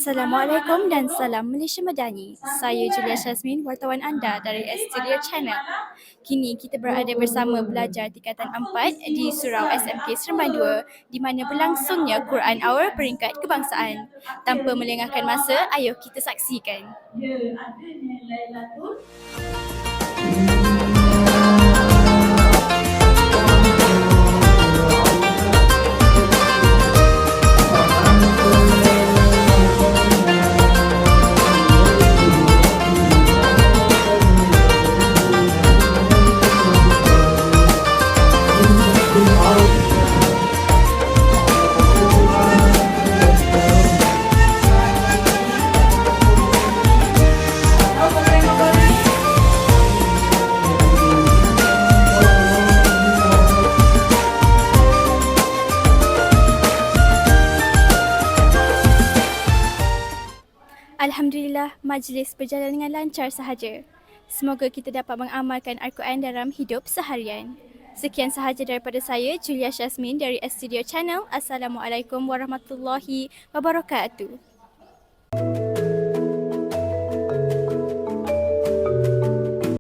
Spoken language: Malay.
Assalamualaikum dan salam Malaysia Madani. Saya Julia Syazmin, wartawan anda dari Studio Channel. Kini kita berada bersama pelajar tingkatan 4 di Surau SMK Seremban 2 di mana berlangsungnya Quran Hour peringkat kebangsaan. Tanpa melengahkan masa, ayo kita saksikan. Ya, adanya Lailatul Alhamdulillah, majlis berjalan dengan lancar sahaja. Semoga kita dapat mengamalkan Al-Quran dalam hidup seharian. Sekian sahaja daripada saya, Julia Syazmin dari Studio Channel. Assalamualaikum warahmatullahi wabarakatuh.